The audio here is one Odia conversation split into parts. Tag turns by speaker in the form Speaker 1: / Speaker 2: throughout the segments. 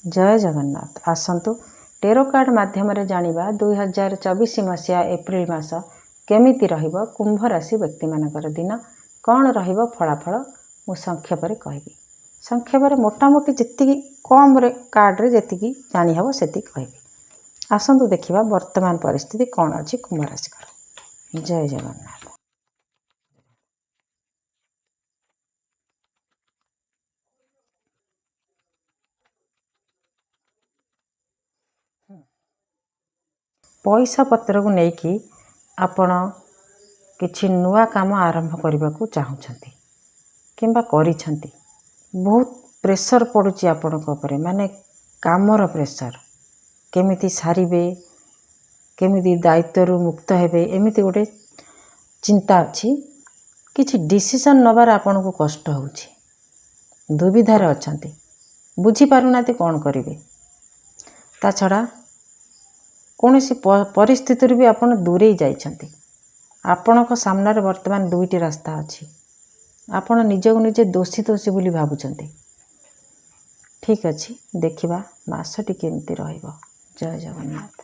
Speaker 1: जय जगन्नाथ। आसतु टेरो कार्ड माध्यम जानिबा 2024 मसीहा एप्रिल मास केमिति रहिबो कुंभ राशि व्यक्ति मानकर दिन कौन रहिबो फलाफल मु संक्षेप रे कहबी। संक्षेप रे मोटामोटी जेतिकी कम रे कार्ड रे जेतिकी जानि हबो सेति कहबी। आसतु देखिबा वर्तमान परिस्थिति कौन अछि कुंभ राशि कर। जय जगन्नाथ। पैसा पत्र को लेकिन आपण किछि नुआ काम आरंभ करने को चाहूँगी किंबा करिसेंती। बहुत प्रेशर पड़ुची आपणक उपरे माने कामर प्रेशर केमिति सारिबे केमिति दायित्व मुक्त हेबे एमिति गोटे चिंता अच्छी। किछि डिसीजन नबार आपन को कष्ट होउची दुविधार अछंती बुझी पारुनाती कौन करिवे। ता छड़ा कौन सी परिस्थिति भी आपन दूरे जाइछंती। आपणक सामने वर्तमान दुईटी रास्ता अच्छी। आपण निजक निजे दोषी दोषी बोली भावुचंती। ठीक अच्छी देखिबा मासटी केमिति रहिबो। जय जगन्नाथ।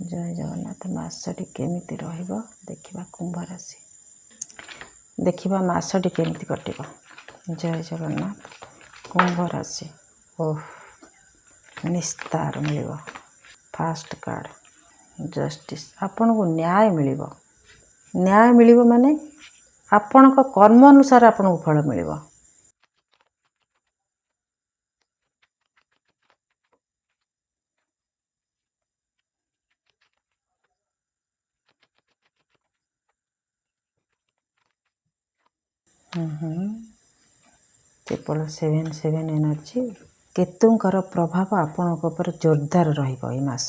Speaker 1: जय जगन्नाथ। मासटी केमिति रहिबो देखिबा कुंभ राशि देखिबा मासटी केमिति कटिबो। जय जगन्नाथ। कुंभ राशि ओह निस्तार मिलिबो। फास्ट कार्ड जस्टिस आपन को न्याय मिलिबो। न्याय मिलिबो माने आपण को कर्म अनुसार आपण को फल मिलिबो। ट्रिपल 77 एनर्जी केतुंकर प्रभाव आपण ऊपर जोरदार रहिबो ए मास।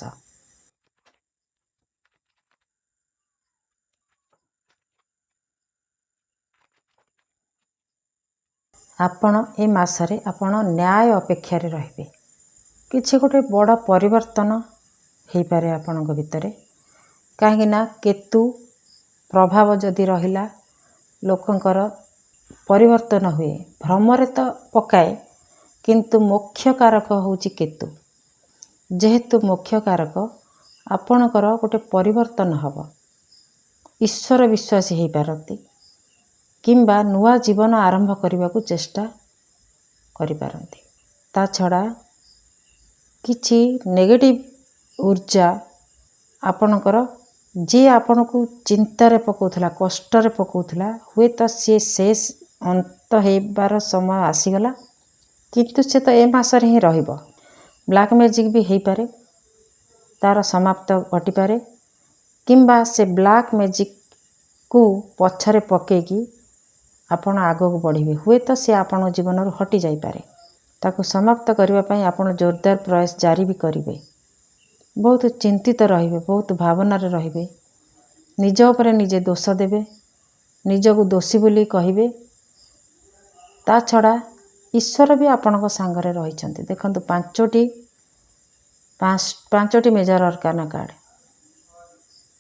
Speaker 1: आपण ए मासरे आपण न्याय अपेक्षा रे रहिबे। किछि गोटे बड़ परिवर्तन हेई पारे आपणक भितरे काहेकि ना केतु प्रभाव जदि रहिला लोकंकर परिवर्तन हुए भ्रमरे तो पकाए किंतु मुख्य कारक होउची केतु। जेहेतु मुख्य कारक आपणकर गोटे परिवर्तन हब ईश्वर विश्वासी हेई पारती किंबा नुआ जीवन आरंभ करने को चेष्टा करि पारंती। ता छड़ा किछि नेगेटिव ऊर्जा आपणकर जे आपण को चिंतार पकाउथला कष्टर पकाउथला हुए तो सी शेष अंत हेबार समय आसीगला किंतु से तो ए मासरे ही रहिबो। ब्लैक मैजिक भी हेई पारे तार समाप्त घटी पारे किंबा से ब्लैक मैजिक को पछरे पकेकी आपण आगो को बढ़िबे हुए तो से आपण जीवन रो हटि जाई पारे। ताको समाप्त करबा पई आपण जोरदार प्रयास जारी भी करिवे। बहुत चिंतित रहिबे बहुत भावना रे रहिबे निज ऊपर निजे दोष देबे निज को दोषी बोली कहिबे। ता छड़ा ईश्वर भी आपण को संगरे रहिचंती। देखंतु पांचटी मेजर अर्काना कार्ड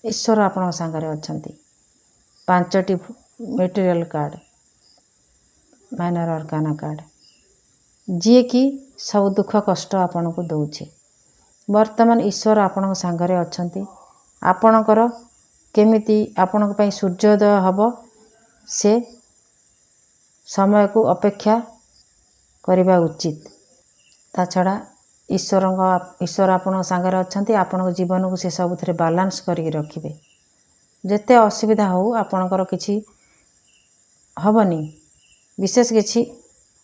Speaker 1: ईश्वर आपण संगरे अछंती। पांचटी material card minor arcana card जी कि सब दुख कष्ट आपण को दउछि। वर्तमान ईश्वर आपण संगरे अछंती। आपणकर केमिति आपण पई सूर्योदय हब से समय को अपेक्षा करिबा उचित। ता छड़ा ईश्वर आपण संगरे अछंती। आपण जीवन को से सबुथरे बैलेंस करिक रखिबे। जेते असुविधा हो आपणकर किछि हबनी विशेष किछि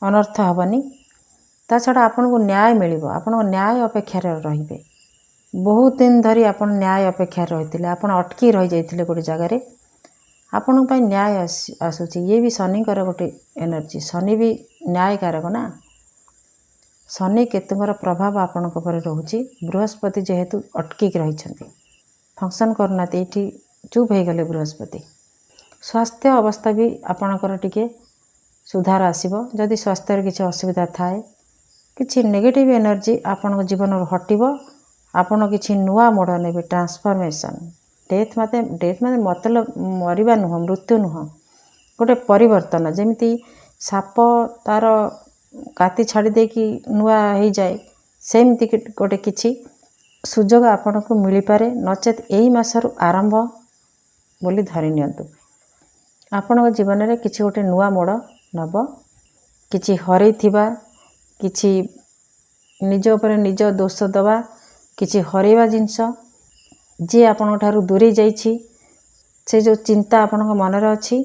Speaker 1: अनर्थ हबनी। ता छड़ा आपण को न्याय मिलिबो। आपण न्याय अपेक्षा रे रहिबे। बहुत दिन धरी आपण न्याय अपेक्षा रहिथिले आपण अटकी रहि जाइथिले गोटे जगह रे आपण पई न्याय आसुची। ये भी शनि कर गोटे एनर्जी शनि भी न्याय कारक ना। शनि केतुंकर प्रभाव आपण ऊपर रहउची। बृहस्पति जेहेतु अटकी रहिछंती फंक्शन करनाती एठी चुप हे गले बृहस्पति। स्वास्थ्य अवस्था भी आपणकर टिके सुधार आसीबो। जदि स्वास्थ्य रे किछि असुविधा थाए किछि नेगेटिव एनर्जी आपण जीवन रो हटिबो। आपण किछि नुआ मोड़ नेबे ट्रांसफॉर्मेशन। डेथ माने मतलब मरिबा नुह मृत्यु नुह गोटे परिवर्तन। जेमिति साप तार କାତି ଛାଡ଼ି ଦେଇକି ନୂଆ ହେଇଯାଏ, ସେମିତି ଗୋଟେ କିଛି ସୁଯୋଗ ଆପଣଙ୍କୁ ମିଳିପାରେ, ନଚେତ୍ ଏଇ ମାସରୁ ଆରମ୍ଭ ବୋଲି ଧରି ନିଅନ୍ତୁ। ଆପଣଙ୍କ ଜୀବନରେ କିଛି ଗୋଟେ ନୂଆ ମୋଡ଼ ନେବ। କିଛି ହରେଇଥିବା, କିଛି ନିଜ ଉପରେ ନିଜ ଦୋଷ ଦେବା, କିଛି ହରେଇବା ଜିନିଷ, ଯିଏ ଆପଣଙ୍କ ଠାରୁ ଦୂରେଇ ଯାଇଛି, ସେ ଯେଉଁ ଚିନ୍ତା ଆପଣଙ୍କ ମନରେ ଅଛି,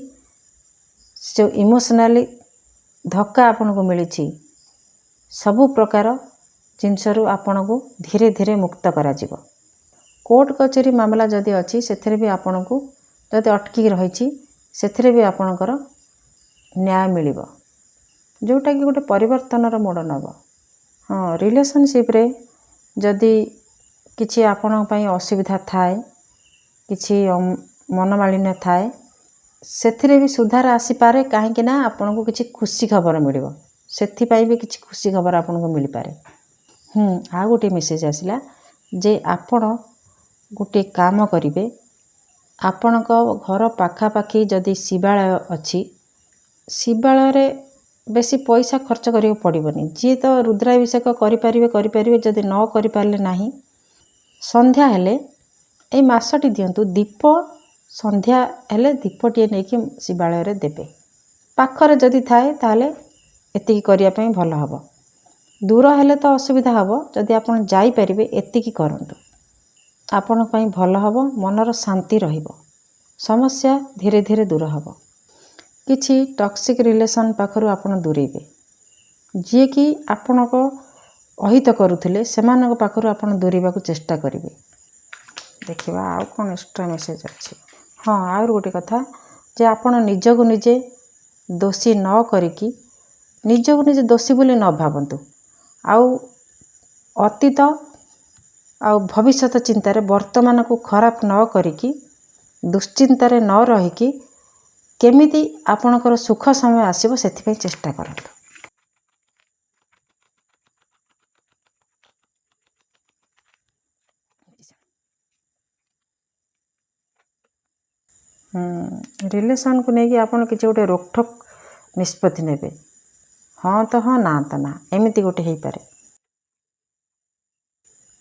Speaker 1: ଯେଉଁ ଇମୋସନାଲି ଧକ୍କା ଆପଣଙ୍କୁ ମିଳିଛି, ସବୁ ପ୍ରକାର ଜିନିଷରୁ ଆପଣଙ୍କୁ ଧୀରେ ଧୀରେ ମୁକ୍ତ କରାଯିବ। କୋର୍ଟ କଚେରୀ ମାମଲା ଯଦି ଅଛି, ସେଥିରେ ବି ଆପଣଙ୍କୁ ଯଦି ଅଟକିକି ରହିଛି, ସେଥିରେ ବି ଆପଣଙ୍କର ନ୍ୟାୟ ମିଳିବ, ଯେଉଁଟାକି ଗୋଟେ ପରିବର୍ତ୍ତନର ମୋଡ଼ ନେବ। ହଁ, ରିଲେସନସିପ୍ରେ ଯଦି କିଛି ଆପଣଙ୍କ ପାଇଁ ଅସୁବିଧା ଥାଏ, କିଛି ମନମାଳିନ୍ୟ ଥାଏ, ସେଥିରେ ବି ସୁଧାର ଆସିପାରେ। କାହିଁକି ନା ଆପଣଙ୍କୁ କିଛି ଖୁସି ଖବର ମିଳିବ, ସେଥିପାଇଁ ବି କିଛି ଖୁସି ଖବର ଆପଣଙ୍କୁ ମିଳିପାରେ। ଆଉ ଗୋଟିଏ ମେସେଜ୍ ଆସିଲା ଯେ ଆପଣ ଗୋଟିଏ କାମ କରିବେ। ଆପଣଙ୍କ ଘର ପାଖାପାଖି ଯଦି ଶିବାଳୟ ଅଛି, ଶିବାଳୟରେ ବେଶୀ ପଇସା ଖର୍ଚ୍ଚ କରିବାକୁ ପଡ଼ିବନି। ଯିଏ ତ ରୁଦ୍ରାଭିଷେକ କରିପାରିବେ, ଯଦି ନ କରିପାରିଲେ ନାହିଁ, ସନ୍ଧ୍ୟା ହେଲେ ଏଇ ମାସଟି ଦିଅନ୍ତୁ, ଦୀପ ସନ୍ଧ୍ୟା ହେଲେ ଦୀପଟିଏ ନେଇକି ଶିବାଳୟରେ ଦେବେ। ପାଖରେ ଯଦି ଥାଏ ତାହେଲେ ଏତିକି କରିବା ପାଇଁ ଭଲ ହେବ। ଦୂର ହେଲେ ତ ଅସୁବିଧା ହେବ। ଯଦି ଆପଣ ଯାଇପାରିବେ ଏତିକି କରନ୍ତୁ, ଆପଣଙ୍କ ପାଇଁ ଭଲ ହେବ। ମନର ଶାନ୍ତି ରହିବ, ସମସ୍ୟା ଧୀରେ ଧୀରେ ଦୂର ହେବ। କିଛି ଟକ୍ସିକ୍ ରିଲେସନ୍ ପାଖରୁ ଆପଣ ଦୂରେଇବେ। ଯିଏକି ଆପଣଙ୍କ ଅହିତ କରୁଥିଲେ, ସେମାନଙ୍କ ପାଖରୁ ଆପଣ ଦୂରେଇବାକୁ ଚେଷ୍ଟା କରିବେ। ଦେଖିବା ଆଉ କ'ଣ ଏକ୍ସଟ୍ରା ମେସେଜ୍ ଅଛି। ଆହୁରି ଗୋଟେ କଥା ଯେ ଆପଣ ନିଜକୁ ନିଜେ ଦୋଷୀ ନ କରିକି, ନିଜକୁ ନିଜେ ଦୋଷୀ ବୋଲି ନ ଭାବନ୍ତୁ। ଆଉ ଅତୀତ ଆଉ ଭବିଷ୍ୟତ ଚିନ୍ତାରେ ବର୍ତ୍ତମାନକୁ ଖରାପ ନ କରିକି, ଦୁଶ୍ଚିନ୍ତାରେ ନ ରହିକି, କେମିତି ଆପଣଙ୍କର ସୁଖ ସମୟ ଆସିବ ସେଥିପାଇଁ ଚେଷ୍ଟା କରନ୍ତୁ। ରିଲେସନ୍କୁ ନେଇକି ଆପଣ କିଛି ଗୋଟେ ରୋକଠୋକ୍ ନିଷ୍ପତ୍ତି ନେବେ। ହଁ ତ ହଁ, ନା ତ ନା, ଏମିତି ଗୋଟେ ହେଇପାରେ।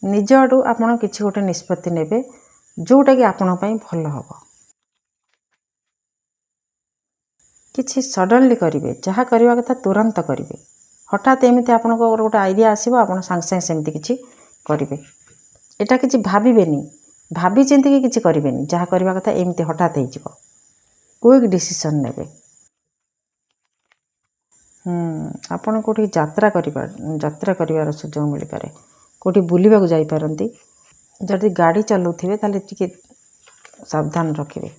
Speaker 1: ନିଜ ଆଡ଼ୁ ଆପଣ କିଛି ଗୋଟେ ନିଷ୍ପତ୍ତି ନେବେ, ଯେଉଁଟାକି ଆପଣଙ୍କ ପାଇଁ ଭଲ ହେବ। କିଛି ସଡନ୍ଲି କରିବେ, ଯାହା କରିବା କଥା ତୁରନ୍ତ କରିବେ। ହଠାତ୍ ଏମିତି ଆପଣଙ୍କ ଗୋଟେ ଆଇଡ଼ିଆ ଆସିବ, ଆପଣ ସାଙ୍ଗେ ସାଙ୍ଗେ ସେମିତି କିଛି କରିବେ। ଏଇଟା କିଛି ଭାବିବେନି, ଭାବି ଚିନ୍ତିକି କିଛି କରିବେନି। ଯାହା କରିବା କଥା ଏମିତି ହଠାତ୍ ହେଇଯିବ। କୁଇକ୍ ଡିସିସନ୍ ନେବେ। ଆପଣ କେଉଁଠିକି ଯାତ୍ରା କରିବାର ସୁଯୋଗ ମିଳିପାରେ। କେଉଁଠି ବୁଲିବାକୁ ଯାଇପାରନ୍ତି। ଯଦି ଗାଡ଼ି ଚଲାଉଥିବେ ତାହେଲେ ଟିକେ ସାବଧାନ ରଖିବେ।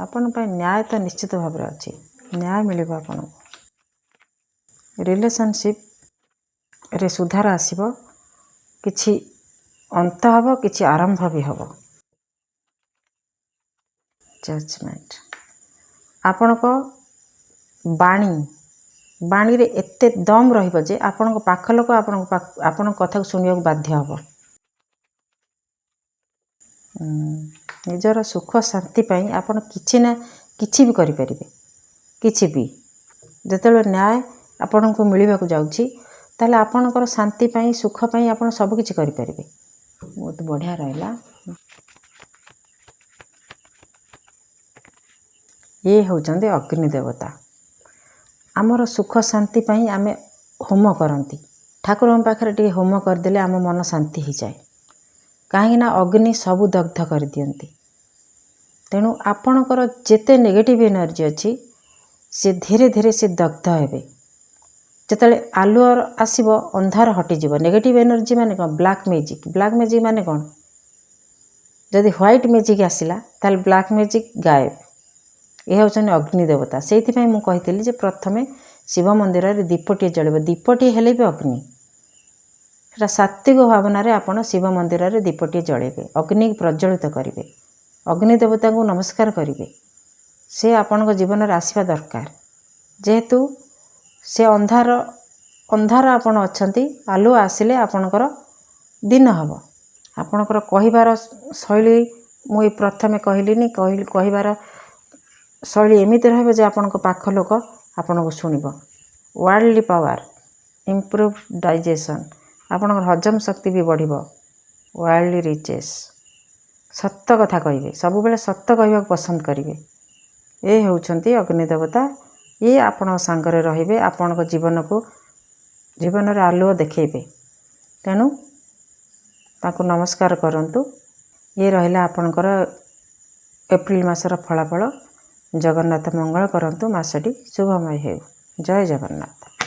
Speaker 1: ଆପଣଙ୍କ ପାଇଁ ନ୍ୟାୟ ତ ନିଶ୍ଚିତ ଭାବରେ ଅଛି, ନ୍ୟାୟ ମିଳିବ ଆପଣଙ୍କୁ। ରିଲେସନସିପ୍ରେ ସୁଧାର ଆସିବ, କିଛି ଅନ୍ତ ହେବ, କିଛି ଆରମ୍ଭ ବି ହେବ। ଜଜମେଣ୍ଟ। ଆପଣଙ୍କ ବାଣୀରେ ଏତେ ଦମ୍ ରହିବ ଯେ ଆପଣଙ୍କ ପାଖ ଲୋକ ଆପଣଙ୍କ କଥାକୁ ଶୁଣିବାକୁ ବାଧ୍ୟ ହେବ। ନିଜର ସୁଖ ଶାନ୍ତି ପାଇଁ ଆପଣ କିଛି ବି କରିପାରିବେ। କିଛି ବି ଯେତେବେଳେ ନ୍ୟାୟ ଆପଣଙ୍କୁ ମିଳିବାକୁ ଯାଉଛି, ତାହେଲେ ଆପଣଙ୍କର ଶାନ୍ତି ପାଇଁ, ସୁଖ ପାଇଁ ଆପଣ ସବୁ କିଛି କରିପାରିବେ। ବହୁତ ବଢ଼ିଆ ରହିଲା। ଇଏ ହେଉଛନ୍ତି ଅଗ୍ନି ଦେବତା। ଆମର ସୁଖ ଶାନ୍ତି ପାଇଁ ଆମେ ହୋମ କରନ୍ତି। ଠାକୁରଙ୍କ ପାଖରେ ଟିକେ ହୋମ କରିଦେଲେ ଆମ ମନ ଶାନ୍ତି ହେଇଯାଏ। କାହିଁକିନା ଅଗ୍ନି ସବୁ ଦଗ୍ଧ କରିଦିଅନ୍ତି। ତେଣୁ ଆପଣଙ୍କର ଯେତେ ନେଗେଟିଭ୍ ଏନର୍ଜି ଅଛି, ସେ ଧୀରେ ଧୀରେ ସେ ଦଗ୍ଧ ହେବେ। ଯେତେବେଳେ ଆଲୁଅ ଆସିବ, ଅନ୍ଧାର ହଟିଯିବ। ନେଗେଟିଭ୍ ଏନର୍ଜି ମାନେ କ'ଣ? Black magic. ବ୍ଲାକ୍ ମ୍ୟାଜିକ୍ ମାନେ କ'ଣ? ଯଦି ହ୍ୱାଇଟ୍ ମ୍ୟାଜିକ୍ ଆସିଲା, ତାହେଲେ ବ୍ଲାକ୍ ମ୍ୟାଜିକ୍ ଗାୟବ। ଏ ହେଉଛନ୍ତି ଅଗ୍ନି ଦେବତା। ସେଇଥିପାଇଁ ମୁଁ କହିଥିଲି ଯେ ପ୍ରଥମେ ଶିବ ମନ୍ଦିରରେ ଦୀପଟିଏ ଜଳିବ। ଦୀପଟିଏ ହେଲେ ବି ଅଗ୍ନି। ସେଟା ସାତ୍ତ୍ୱିକ ଭାବନାରେ ଆପଣ ଶିବ ମନ୍ଦିରରେ ଦୀପଟିଏ ଜଳେଇବେ, ଅଗ୍ନିକୁ ପ୍ରଜ୍ୱଳିତ କରିବେ, ଅଗ୍ନି ଦେବତାଙ୍କୁ ନମସ୍କାର କରିବେ। ସେ ଆପଣଙ୍କ ଜୀବନରେ ଆସିବା ଦରକାର। ଯେହେତୁ ସେ ଅନ୍ଧାର ଆପଣ ଅଛନ୍ତି, ଆଲୁଅ ଆସିଲେ ଆପଣଙ୍କର ଦିନ ହେବ। ଆପଣଙ୍କର କହିବାର ଶୈଳୀ, ମୁଁ ଏଇ ପ୍ରଥମେ କହିବାର ଶୈଳୀ ଏମିତି ରହିବ ଯେ ଆପଣଙ୍କ ପାଖ ଲୋକ ଆପଣଙ୍କୁ ଶୁଣିବ। ୱାର୍ଲଡଲି ପାୱାର, ଇମ୍ପ୍ରୁଭ ଡାଇଜେସନ୍, ଆପଣଙ୍କର ହଜମ ଶକ୍ତି ବି ବଢ଼ିବ। ୱାର୍ଲଡଲି ରିଚେସ୍, ସତ କଥା କହିବେ, ସବୁବେଳେ ସତ କହିବାକୁ ପସନ୍ଦ କରିବେ। ଏ ହେଉଛନ୍ତି ଅଗ୍ନି ଦେବତା। ଇଏ ଆପଣଙ୍କ ସାଙ୍ଗରେ ରହିବେ, ଆପଣଙ୍କ ଜୀବନରେ ଆଲୁଅ ଦେଖେଇବେ। ତେଣୁ ତାଙ୍କୁ ନମସ୍କାର କରନ୍ତୁ। ଇଏ ରହିଲା ଆପଣଙ୍କର ଏପ୍ରିଲ ମାସର ଫଳାଫଳ। ଜଗନ୍ନାଥ ମଙ୍ଗଳ କରନ୍ତୁ, ମାସଟି ଶୁଭମୟ ହେଉ। ଜୟ ଜଗନ୍ନାଥ।